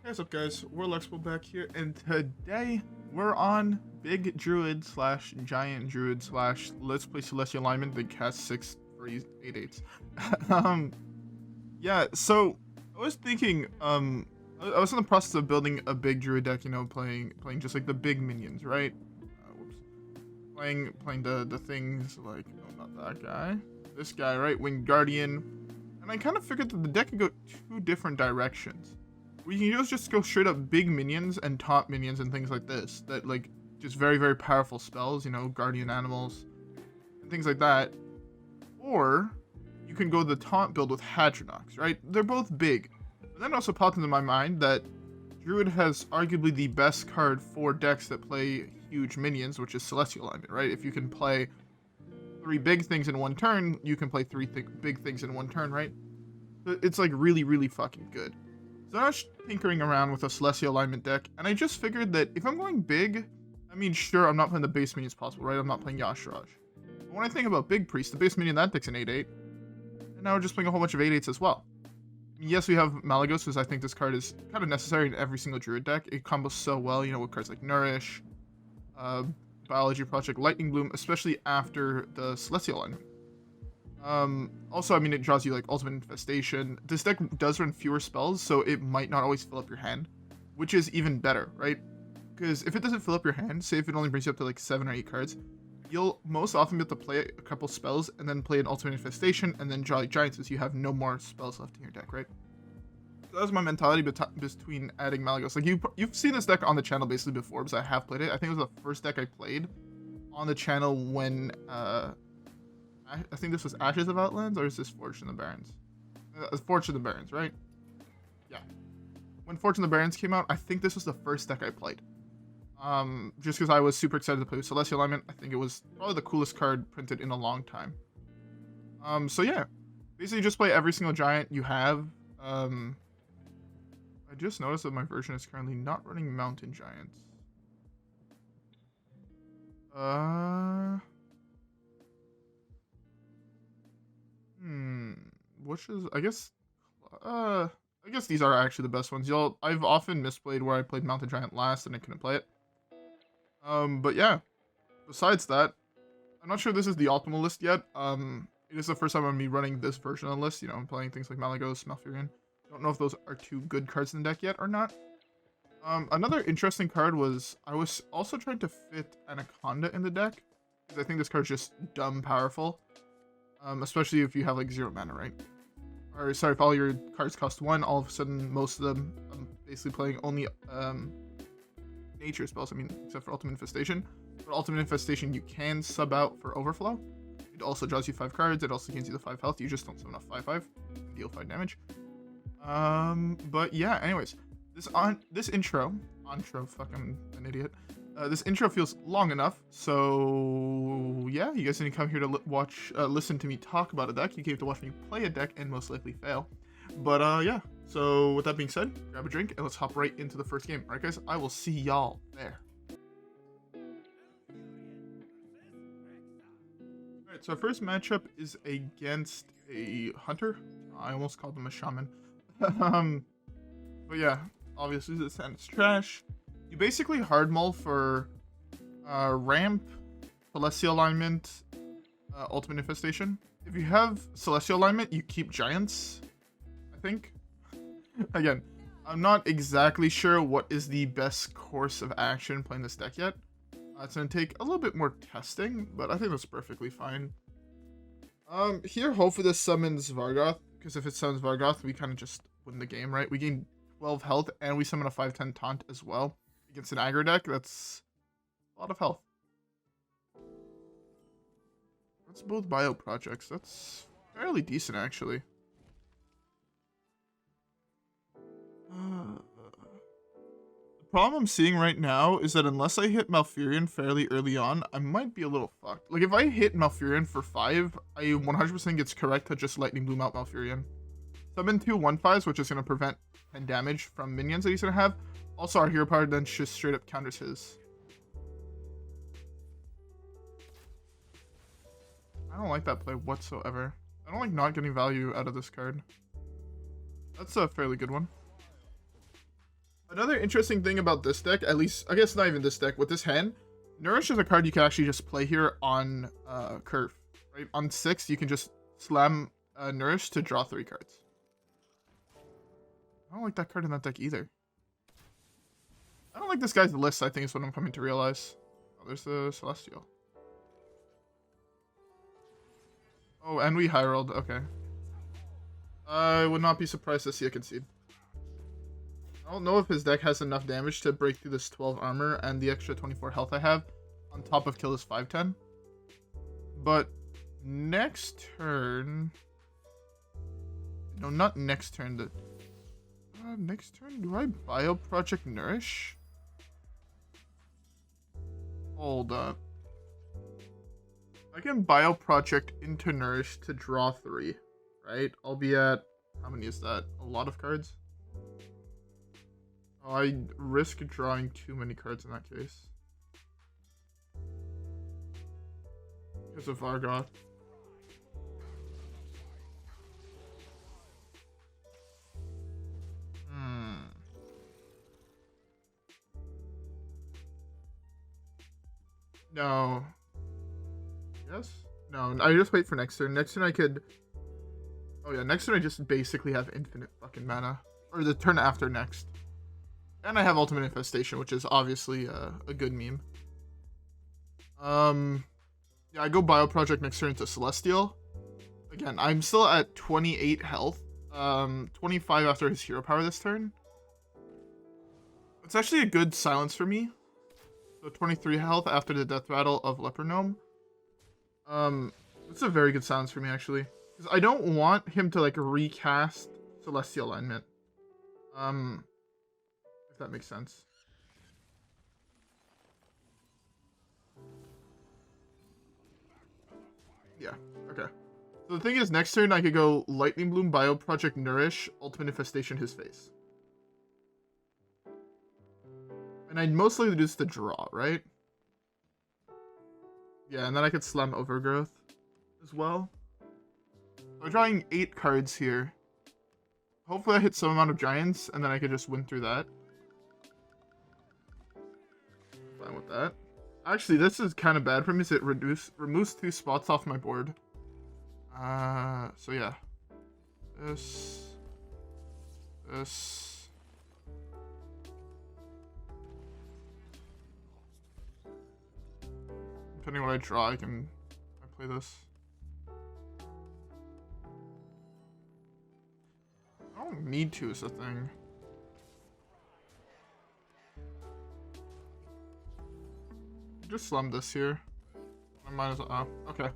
What's up, guys? WhirlXbow back here, and today we're on Big Druid slash Giant Druid slash Let's Play Celestial Alignment that casts 6 for 8/8s. um, yeah, so I was thinking, I was in the process of building a big Druid deck, you know, playing just like the big minions, right? Whoops. Playing the things like, no, not that guy, this guy, right? Winged Guardian, and I kind of figured that the deck could go two different directions. We can just go straight up big minions and top minions and things like this. That, like, just very, very powerful spells, you know, guardian animals, and things like that. Or, you can go the taunt build with Hadronox, right? They're both big. But then also popped into my mind that Druid has arguably the best card for decks that play huge minions, which is Celestial Alignment, right? If you can play 3 big things in one turn, you can play 3 big things in one turn, right? It's, like, really, really fucking good. So I was tinkering around with a Celestial Alignment deck, and I just figured that if I'm going big, I mean, sure, I'm not playing the base minions possible, right? I'm not playing Yasharaj. But when I think about Big Priest, the base minion that deck's an 8/8, and now we're just playing a whole bunch of 8/8s as well. Yes, we have Malygos, because I think this card is kind of necessary in every single Druid deck. It combos so well, you know, with cards like Nourish, Biology Project, Lightning Bloom, especially after the Celestial Alignment. Also, I mean, it draws you, like, Ultimate Infestation. This deck does run fewer spells, so it might not always fill up your hand, which is even better, right? Because if it doesn't fill up your hand, say if it only brings you up to, like, 7 or 8 cards, you'll most often be able to play a couple spells, and then play an Ultimate Infestation, and then draw, like, Giants, as you have no more spells left in your deck, right? So that was my mentality between adding Malygos. Like, you've seen this deck on the channel basically before, because I have played it. I think it was the first deck I played on the channel when, I think this was Ashes of Outlands, or is this Fortune of the Barrens? Fortune of the Barrens, right? Yeah. When Fortune of the Barrens came out, I think this was the first deck I played. Just because I was super excited to play with Celestial Alignment. I think it was probably the coolest card printed in a long time. So yeah. Basically just play every single giant you have. I just noticed that my version is currently not running Mountain Giants. Which is, I guess these are actually the best ones. I've often misplayed where I played Mountain Giant last and I couldn't play it. But yeah, besides that, I'm not sure this is the optimal list yet. It is the first time I'm running this version of the list. You know, I'm playing things like Malygos, Malfurion. Don't know if those are 2 good cards in the deck yet or not. Another interesting card was, I was also trying to fit Anaconda in the deck, because I think this card's just dumb powerful. Especially if you have, like, 0 mana, right? Or, sorry, if all your cards cost 1, all of a sudden, most of them, I'm basically playing only, nature spells, I mean, except for Ultimate Infestation. But Ultimate Infestation, you can sub out for Overflow. It also draws you 5 cards, it also gains you the 5 health, you just don't summon a 5/5, deal 5 damage. But yeah, anyways, this intro, fuck, I'm an idiot. This intro feels long enough, so yeah, you guys didn't come here to listen to me talk about a deck. You came to watch me play a deck and most likely fail. But yeah, so with that being said, grab a drink and let's hop right into the first game. Alright guys, I will see y'all there. Alright, so our first matchup is against a hunter. I almost called him a shaman. But yeah, obviously this hand's trash. You basically hard mull for ramp, Celestial Alignment, Ultimate Infestation. If you have Celestial Alignment, you keep Giants, I think. Again, I'm not exactly sure what is the best course of action playing this deck yet. It's going to take a little bit more testing, but I think that's perfectly fine. Here, hopefully this summons Vargoth, because if it summons Vargoth, we kind of just win the game, right? We gain 12 health, and we summon a 5/10 taunt as well. Against an aggro deck, that's a lot of health. That's both bio projects. That's fairly decent, actually. The problem I'm seeing right now is that unless I hit Malfurion fairly early on, I might be a little fucked. Like, if I hit Malfurion for 5, I 100% gets correct to just Lightning Bloom out Malfurion. Summon 2 1/5s, which is going to prevent 10 damage from minions that he's going to have. Also, our hero power then just straight up counters his. I don't like that play whatsoever. I don't like not getting value out of this card. That's a fairly good one. Another interesting thing about this deck, at least, I guess not even this deck, with this hand, Nourish is a card you can actually just play here on curve, right? On 6, you can just slam Nourish to draw 3 cards. I don't like that card in that deck either. I don't like this guy's list, I think is what I'm coming to realize. Oh, there's the Celestial. Oh, and we high rolled, okay. I would not be surprised to see a concede. I don't know if his deck has enough damage to break through this 12 armor and the extra 24 health I have on top of kill this 510. But next turn... No, not next turn. Next turn, do I Bio Project Nourish? Hold up. I can Bio Project into Nourish to draw 3, right? I'll be at... How many is that? A lot of cards? Oh, I risk drawing too many cards in that case. Because of Vargoth. No. Yes? No, I just wait for next turn. Next turn I could... Oh yeah, next turn I just basically have infinite fucking mana. Or the turn after next. And I have Ultimate Infestation, which is obviously a good meme. Yeah, I go Bio Project next turn to Celestial. Again, I'm still at 28 health. 25 after his Hero Power this turn. It's actually a good silence for me. So 23 health after the Death Rattle of Leper Gnome. It's a very good silence for me, actually. Because I don't want him to, like, recast Celestial Alignment. If that makes sense. Yeah, okay. So the thing is, next turn I could go Lightning Bloom, Bio Project Nourish, Ultimate Infestation his face. And I'd mostly do this to draw, right? Yeah, and then I could slam Overgrowth as well. I'm drawing 8 cards here. Hopefully I hit some amount of giants, and then I could just win through that. Fine with that. Actually, this is kind of bad for me, so it removes 2 spots off my board. So yeah. This. Depending on what I draw, I play this. I don't need to, is the thing. Just slum this here. I might as well. Oh, okay.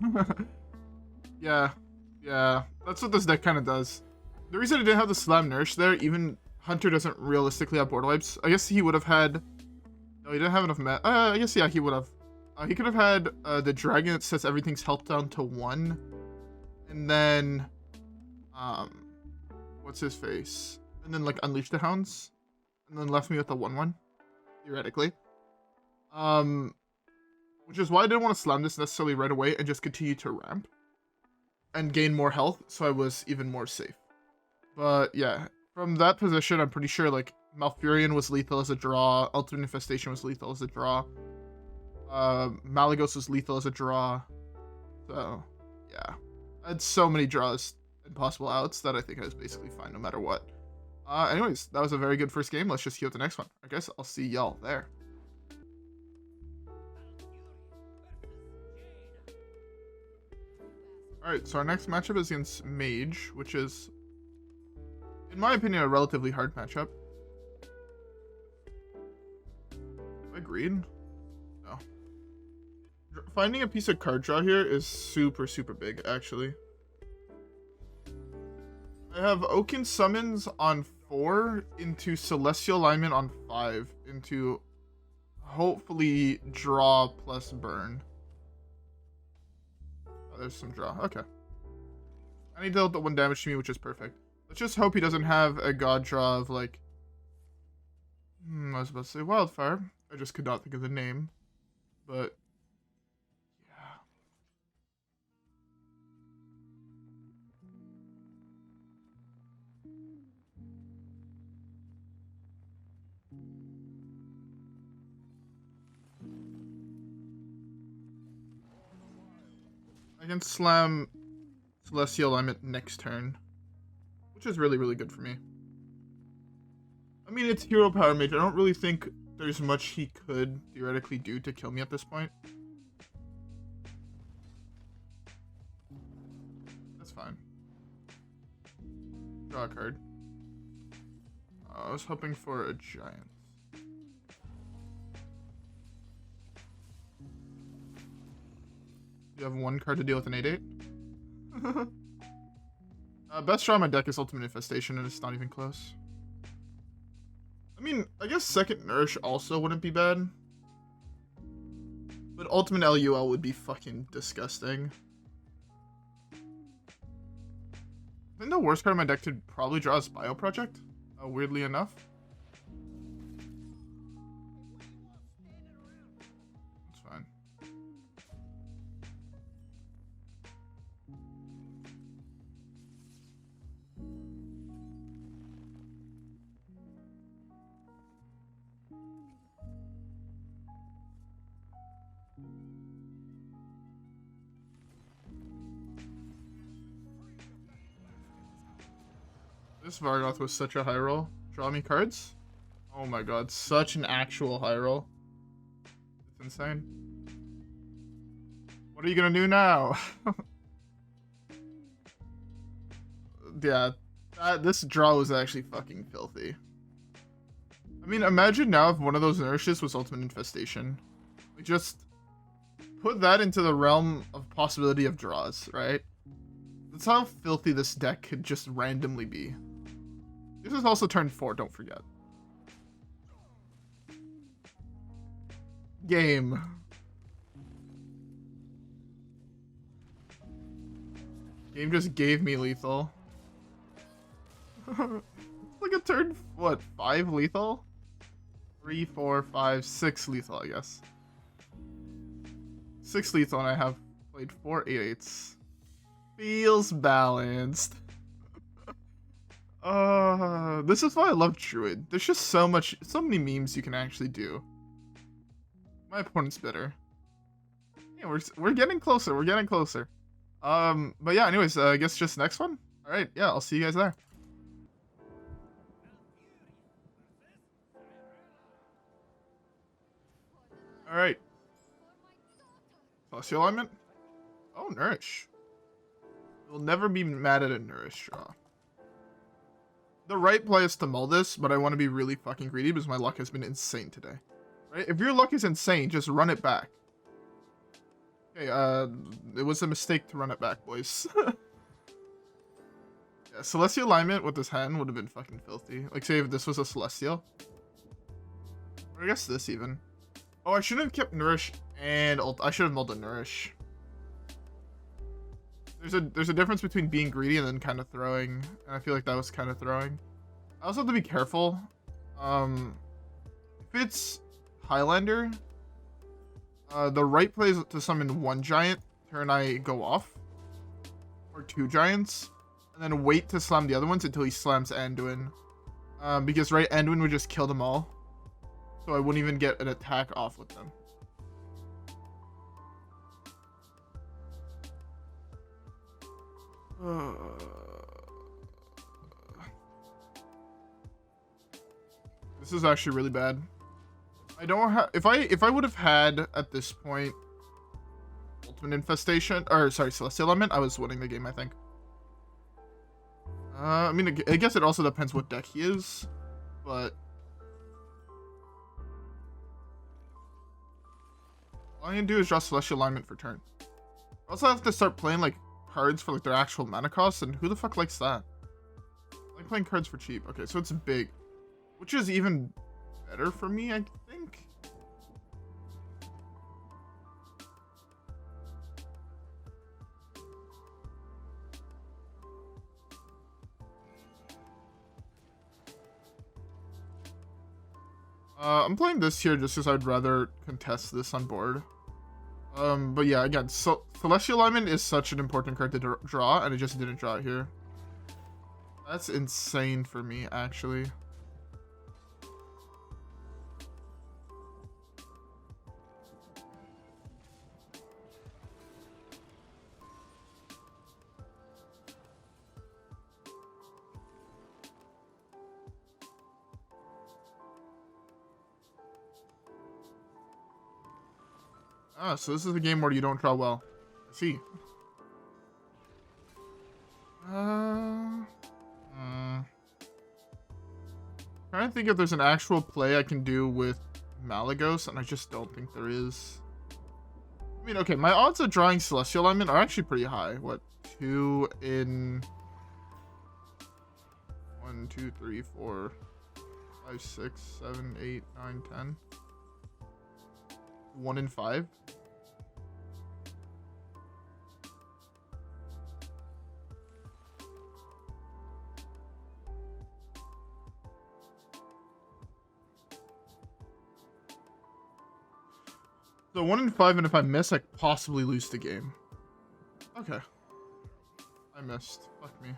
Yeah. That's what this deck kind of does. The reason I didn't have the Slam Nourish there, even Hunter doesn't realistically have board wipes. I guess he would have had... No, he didn't have enough I guess, yeah, he would have. He could have had the dragon that sets everything's health down to 1. And then... What's his face? And then, like, Unleash the Hounds. And then left me with a 1/1. Theoretically. Which is why I didn't want to slam this necessarily right away and just continue to ramp. And gain more health, so I was even more safe. But, yeah. From that position, I'm pretty sure, like, Malfurion was lethal as a draw. Ultimate Infestation was lethal as a draw. Malygos was lethal as a draw. So, yeah. I had so many draws and possible outs that I think I was basically fine no matter what. Anyways, that was a very good first game. Let's just queue up the next one. I guess I'll see y'all there. Alright, so our next matchup is against Mage, which is, in my opinion, a relatively hard matchup. Am I green? No. Finding a piece of card draw here is super, super big, actually. I have Oaken Summons on 4 into Celestial Alignment on 5 into hopefully draw plus burn. Oh, there's some draw. Okay. And he dealt the 1 damage to me, which is perfect. Let's just hope he doesn't have a god draw of, like... I was about to say Wildfire. I just could not think of the name. But... yeah. I can slam Celestial Alignment next turn, which is really, really good for me. I mean, it's Hero Power Mage. I don't really think there's much he could theoretically do to kill me at this point. That's fine. Draw a card. I was hoping for a giant. You have one card to deal with an 8/8. Best draw in my deck is Ultimate Infestation, and it's not even close. I mean, I guess second Nourish also wouldn't be bad. But Ultimate LUL would be fucking disgusting. I think the worst card in my deck to probably draw is Bio Project, weirdly enough. That's fine. This Vargoth was such a high roll. Draw me cards? Oh my god, such an actual high roll. It's insane. What are you gonna do now? Yeah, this draw was actually fucking filthy. I mean, imagine now if one of those Nourishes was Ultimate Infestation. We just put that into the realm of possibility of draws, right? That's how filthy this deck could just randomly be. This is also turn 4, don't forget. Game. Game just gave me lethal. It's like a turn, what, 5 lethal? 3, 4, 5, 6 lethal, I guess. 6 lethal, and I have played 4 8/8s. Feels balanced. This is why I love Druid. There's just so many memes you can actually do. My opponent's bitter. Yeah, we're getting closer. We're getting closer. But yeah, anyways, I guess just next one. All right, yeah, I'll see you guys there. All right. Celestial Alignment. Oh, Nourish. You'll never be mad at a Nourish draw. The right play is to mull this, but I want to be really fucking greedy because my luck has been insane today. Right? If your luck is insane, just run it back. Okay, it was a mistake to run it back, boys. Yeah, Celestial Alignment with this hand would have been fucking filthy. Like, say if this was a Celestial. Or I guess this even. Oh, I shouldn't have kept Nourish and I should have mulled a Nourish. There's a difference between being greedy and then kind of throwing, and I feel like that was kind of throwing. I also have to be careful. If it's Highlander, the right play is to summon 1 giant, turn I go off, or 2 giants, and then wait to slam the other ones until he slams Anduin, because right Anduin would just kill them all, so I wouldn't even get an attack off with them. This is actually really bad. I don't have. If I would have had at this point Ultimate Infestation, or sorry, Celestial Element, I was winning the game, I think. I mean, I guess it also depends what deck he is, but all I can do is draw Celestial Alignment for turn. I also have to start playing like cards for like their actual mana costs, and who the fuck likes that? I like playing cards for cheap. Okay, so it's big, which is even better for me, I think. I'm playing this here just because I'd rather contest this on board. But yeah, again, so Celestial Alignment is such an important card to draw, and it just didn't draw it here. That's insane for me, actually. Ah, so this is a game where you don't draw well. I see. Trying to think if there's an actual play I can do with Malygos, and I just don't think there is. I mean, okay, my odds of drawing Celestial Alignment are actually pretty high. What, 2 in 1, 2, 3, 4, 5, 6, 7, 8, 9, 10. 1 in 5. So 1 in 5, and if I miss, I possibly lose the game. Okay. I missed. Fuck me.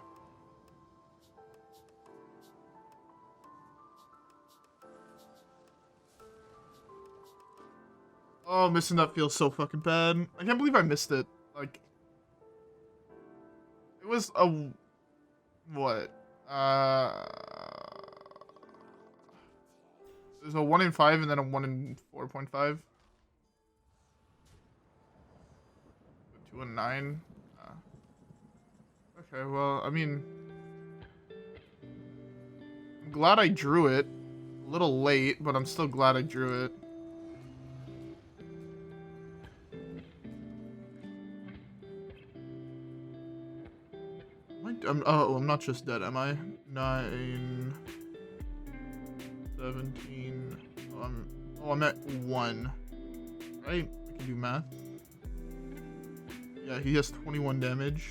Oh, missing that feels so fucking bad. I can't believe I missed it. Like, it was a... what? There's a 1 in 5 and then a 1 in 4.5. 2 and 9. Okay, well, I mean, I'm glad I drew it. A little late, but I'm still glad I drew it. Oh, I'm not just dead, am I? 9, 17. Oh, I'm at 1. Right? I can do math. Yeah, he has 21 damage.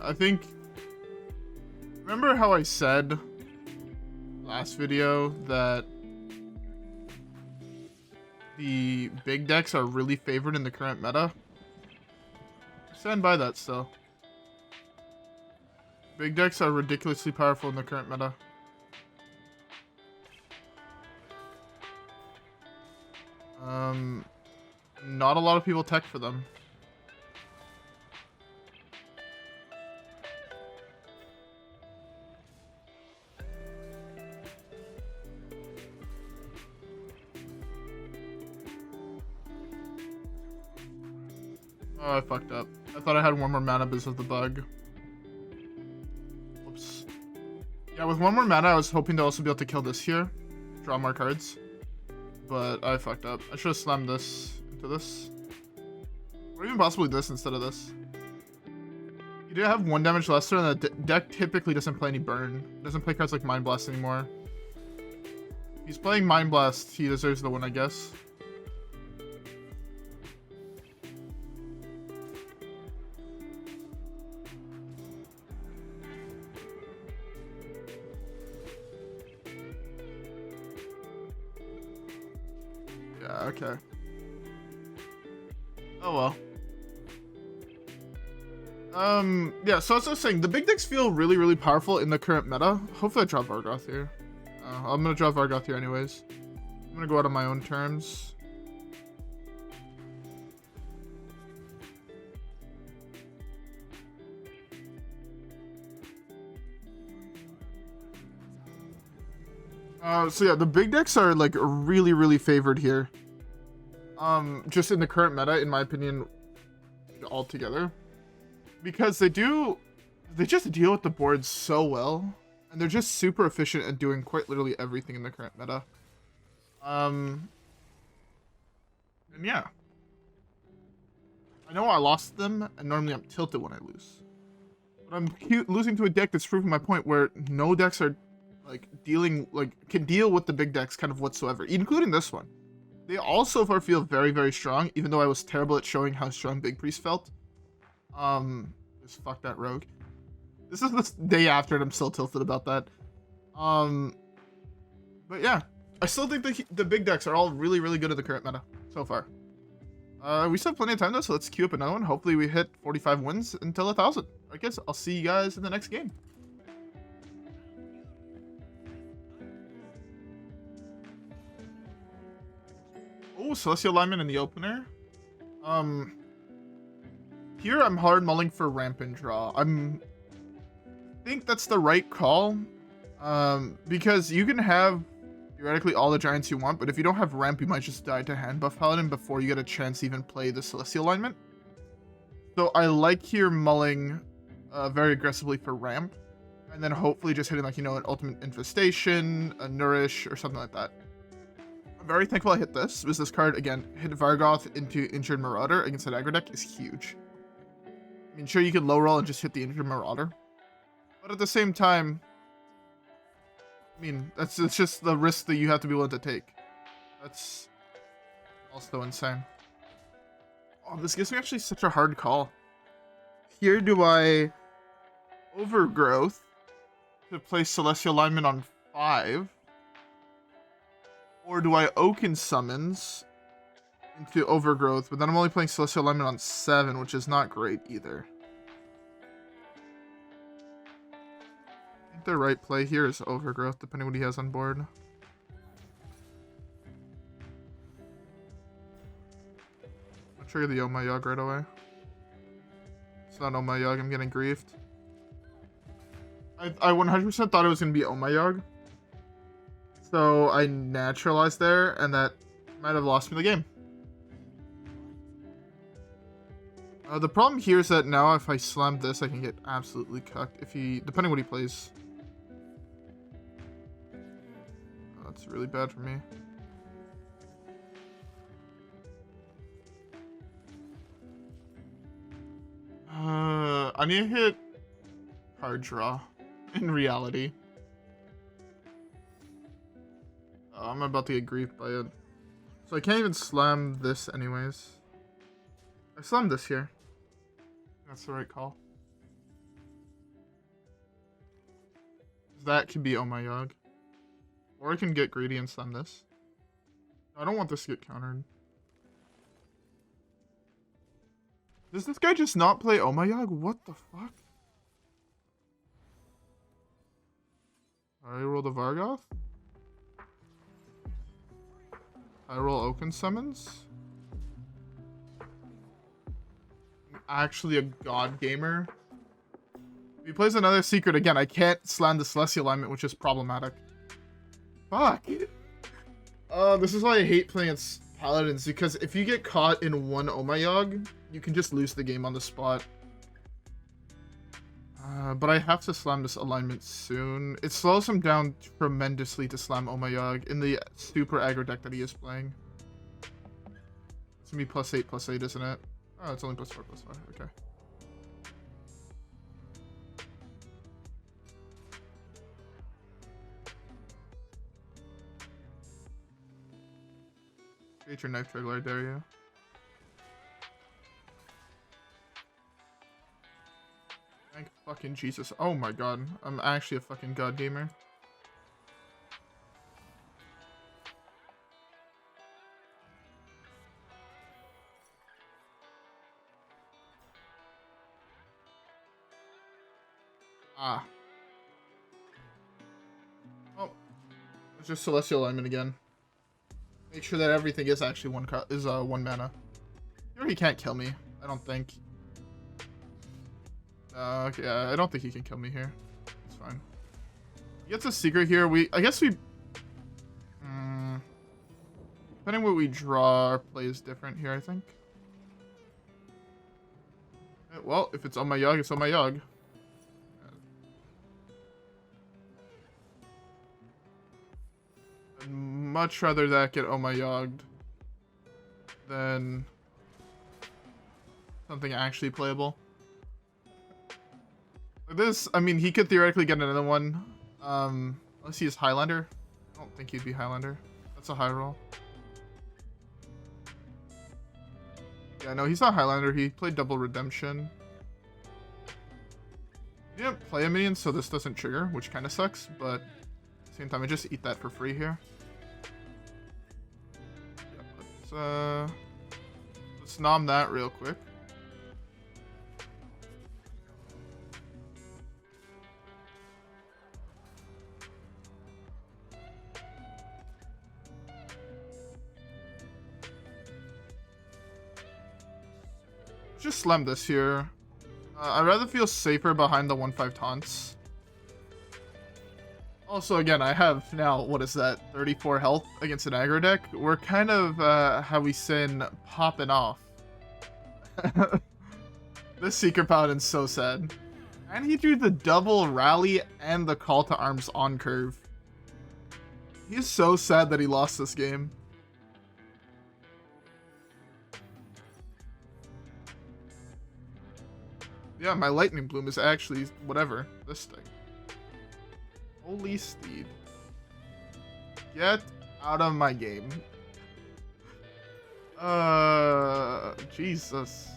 I think... Remember how I said last video that the big decks are really favored in the current meta? Stand by that still. Big decks are ridiculously powerful in the current meta. Not a lot of people tech for them. Oh, I fucked up. I thought I had one more mana because of the bug. Whoops. Yeah, with one more mana, I was hoping to also be able to kill this here. Draw more cards. But I fucked up. I should have slammed this into this. Or even possibly this instead of this. You do have 1 damage lesser, and the deck typically doesn't play any burn. It doesn't play cards like Mind Blast anymore. If he's playing Mind Blast, he deserves the win, I guess. Yeah, okay. Oh well. Yeah, so as I was saying, the big decks feel really, really powerful in the current meta. Hopefully I draw Vargoth here. I'm gonna draw Vargoth here anyways. I'm gonna go out on my own terms. So yeah, the big decks are like really, really favored here. Just in the current meta, in my opinion, altogether. Because they just deal with the board so well. And they're just super efficient at doing quite literally everything in the current meta. And yeah. I know I lost them, and normally I'm tilted when I lose. But I'm losing to a deck that's proving my point where no decks are like can deal with the big decks kind of whatsoever, including this one. They all so far feel very, very strong, even though I was terrible at showing how strong Big Priest felt. Just fuck that rogue. This is the day after, and I'm still tilted about that. But yeah, I still think the big decks are all really, really good at the current meta so far. We still have plenty of time though, so let's queue up another one. Hopefully we hit 45 wins until 1,000. I guess I'll see you guys in the next game. Oh, Celestial Alignment in the opener. Here I'm hard mulling for ramp and draw. think that's the right call. Because you can have theoretically all the giants you want, but if you don't have ramp, you might just die to hand buff paladin before you get a chance to even play the celestial alignment. So I like here mulling very aggressively for ramp, and then hopefully just hitting like, you know, an ultimate infestation, a nourish, or something like that. I'm very thankful I hit this, because this card, again, hit Vargoth into injured Marauder against an aggro deck is huge. I mean, sure, you could low roll and just hit the injured Marauder, but at the same time, I mean, it's just the risk that you have to be willing to take. That's also insane. Oh, this gives me actually such a hard call. Here, do I Overgrowth to play Celestial Alignment on 5? Or do I Oaken Summons into Overgrowth, but then I'm only playing Celestial Alignment on 7, which is not great either. I think the right play here is Overgrowth, depending on what he has on board. I'll trigger the Oh My Yogg right away. It's not Oh My Yogg, I'm getting griefed. I 100% thought it was going to be Oh My Yogg. So I naturalized there, and that might have lost me the game. The problem here is that now if I slam this, I can get absolutely cucked. If he, depending what he plays. Oh, that's really bad for me. I need to hit card draw in reality. Oh, I'm about to get griefed by it. So I can't even slam this anyways. I slammed this here. That's the right call. That could be Oh My Yogg. Or I can get greedy and slam this. I don't want this to get countered. Does this guy just not play Oh My Yogg? What the fuck? I roll the Vargoth. I roll Oaken Summons. I'm actually a god gamer. If he plays another secret again, I can't slam the Celestial Alignment, which is problematic. Fuck. This is why I hate playing against Paladins, because if you get caught in one Oh My Yogg, you can just lose the game on the spot. But I have to slam this alignment soon. It slows him down tremendously to slam Oh My Yogg in the super aggro deck that he is playing. It's gonna be +8/+8, isn't it? Oh, it's only +4/+4. Okay. Create your knife trigger, I dare you. Thank fucking Jesus. Oh my god. I'm actually a fucking god gamer. Ah. Oh. It's just Celestial Alignment again. Make sure that everything is actually one mana. He can't kill me, I don't think. Okay, yeah, I don't think he can kill me here. It's fine. He gets a secret here. I guess we... depending what we draw, our play is different here, I think. Well, if it's on my Yogg, it's on my Yogg. I'd much rather that get Oh My Yogged than something actually playable. This, I mean, he could theoretically get another one. Unless he's Highlander. I don't think he'd be Highlander. That's a high roll. Yeah, no, he's not Highlander. He played Double Redemption. He didn't play a minion, so this doesn't trigger, which kind of sucks, but at the same time, I just eat that for free here. Yeah, let's nom that real quick. Just slam this here. I'd rather feel safer behind the 1/5 taunts. Also, again, I have now, what is that, 34 health against an aggro deck? We're kind of, how we sin, popping off. This Secret Paladin's so sad. And he drew the double rally and the call to arms on curve. He's so sad that he lost this game. Yeah, my Lightning Bloom is actually, whatever, this thing. Holy steed. Get out of my game. Jesus.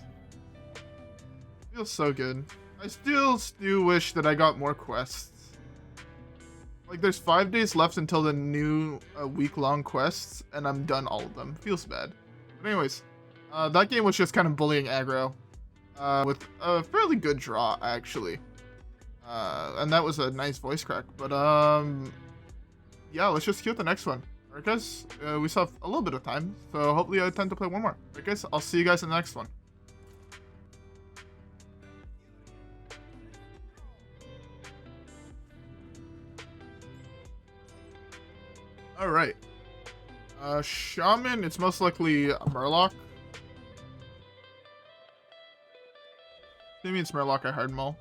Feels so good. I still do wish that I got more quests. Like, there's 5 days left until the new week-long quests, and I'm done all of them. Feels bad. But anyways, that game was just kind of bullying aggro. With a fairly good draw, actually. And that was a nice voice crack. But, yeah, let's just queue up the next one. Alright, guys? We still have a little bit of time, so hopefully I tend to play one more. Alright, guys? I'll see you guys in the next one. Alright. Shaman, it's most likely a Murloc. Maybe it's Murloc, I heard Mull.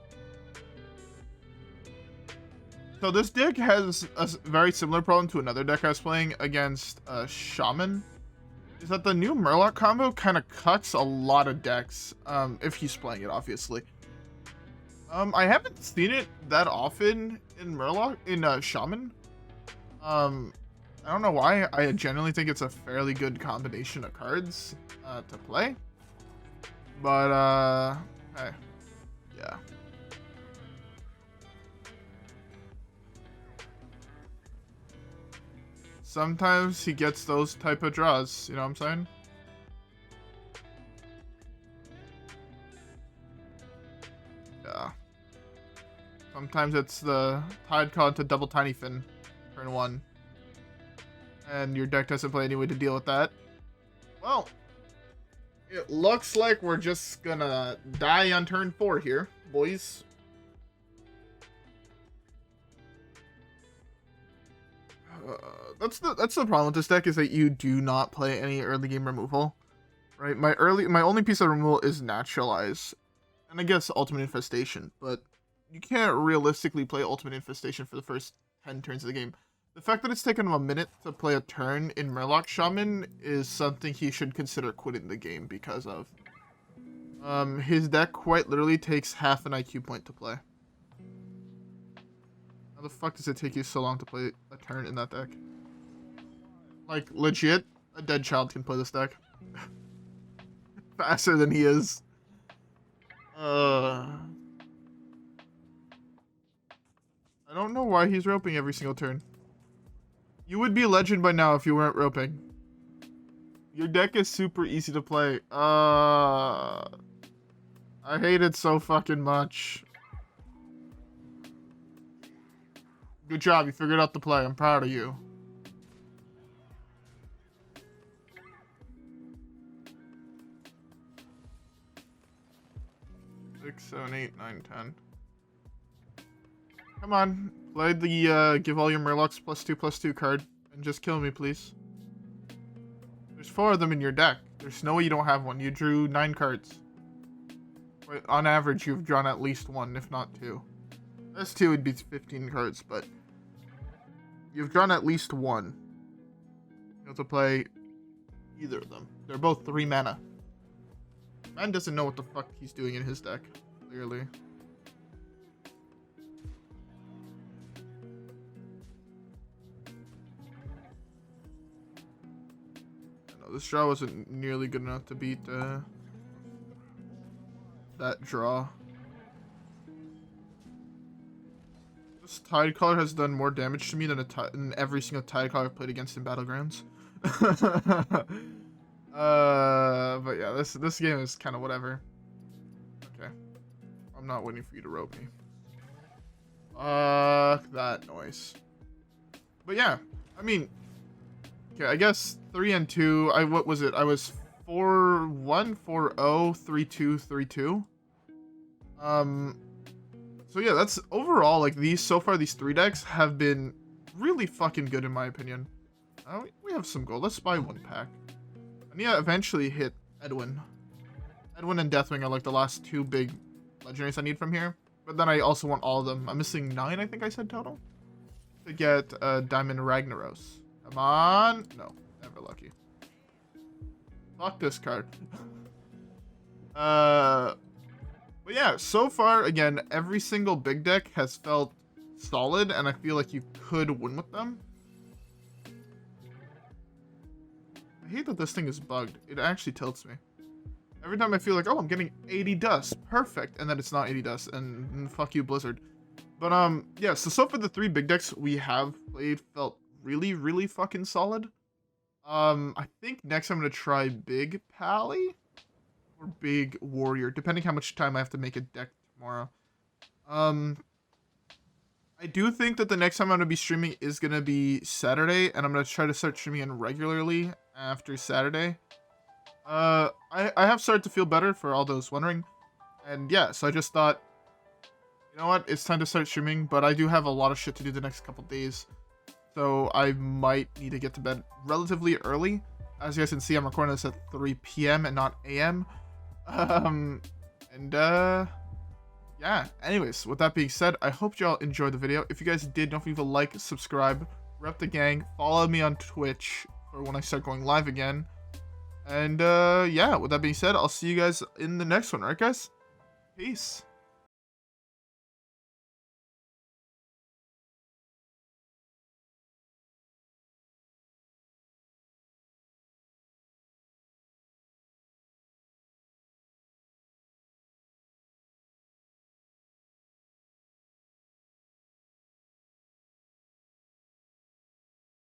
So this deck has a very similar problem to another deck I was playing against Shaman. Is that the new Murloc combo kind of cuts a lot of decks, if he's playing it, obviously. I haven't seen it that often in Shaman. I don't know why. I generally think it's a fairly good combination of cards to play. But, hey. Yeah. Sometimes he gets those type of draws, you know what I'm saying? Yeah. Sometimes it's the Tide Call to double Tiny Fin, turn 1. And your deck doesn't play any way to deal with that. Well, it looks like we're just gonna die on turn 4 here, boys. That's the problem with this deck, is that you do not play any early game removal, right? My only piece of removal is Naturalize, and I guess Ultimate Infestation, but you can't realistically play Ultimate Infestation for the first 10 turns of the game. The fact that it's taken him a minute to play a turn in Murloc Shaman is something he should consider quitting the game because of. His deck quite literally takes half an IQ point to play. How the fuck does it take you so long to play a turn in that deck? Like, legit, a dead child can play this deck. Faster than he is. I don't know why he's roping every single turn. You would be a legend by now if you weren't roping. Your deck is super easy to play. I hate it so fucking much. Good job, you figured out the play. I'm proud of you. Six, 7, 8, 9, 10. Come on, play the give all your Murlocs +2/+2 card and just kill me, please. There's 4 of them in your deck. There's no way you don't have one. You drew 9 cards. Wait, on average, you've drawn at least 1, if not 2. That's 2 would be 15 cards, but you've drawn at least 1. You have to play either of them. They're both 3 mana. Man doesn't know what the fuck he's doing in his deck, clearly. This draw wasn't nearly good enough to beat that draw. This Tide Caller has done more damage to me than every single Tide Caller I've played against in Battlegrounds. But yeah, this game is kind of whatever. Okay, I'm not waiting for you to rope me. That noise. But yeah, I mean. Okay, I guess 3 and 2. What was it? I was 41403232. So yeah, that's overall, like, so far these 3 decks have been really fucking good in my opinion. We have some gold. Let's buy 1 pack. I need to eventually hit Edwin. Edwin and Deathwing are like the last 2 big legendaries I need from here. But then I also want all of them. I'm missing 9, I think I said total, to get Diamond Ragnaros. Come on. No, never lucky. Fuck this card. But yeah, so far, again, every single big deck has felt solid, and I feel like you could win with them. I hate that this thing is bugged. It actually tilts me. Every time I feel like, oh, I'm getting 80 dust. Perfect. And then it's not 80 dust. And fuck you, Blizzard. But, yeah, so far the 3 big decks we have played felt really, really fucking solid. I think next I'm going to try Big Pally or Big Warrior, depending how much time I have to make a deck tomorrow. I do think that the next time I'm going to be streaming is going to be Saturday, and I'm going to try to start streaming in regularly after Saturday. I have started to feel better, for all those wondering. And yeah, so I just thought, you know what, it's time to start streaming, but I do have a lot of shit to do the next couple days. So I might need to get to bed relatively early. As you guys can see, I'm recording this at 3 p.m. and not a.m. Yeah, anyways, with that being said, I hope y'all enjoyed the video. If you guys did, don't forget to like, subscribe, rep the gang, follow me on Twitch for when I start going live again. And yeah, with that being said, I'll see you guys in the next one, right guys? Peace.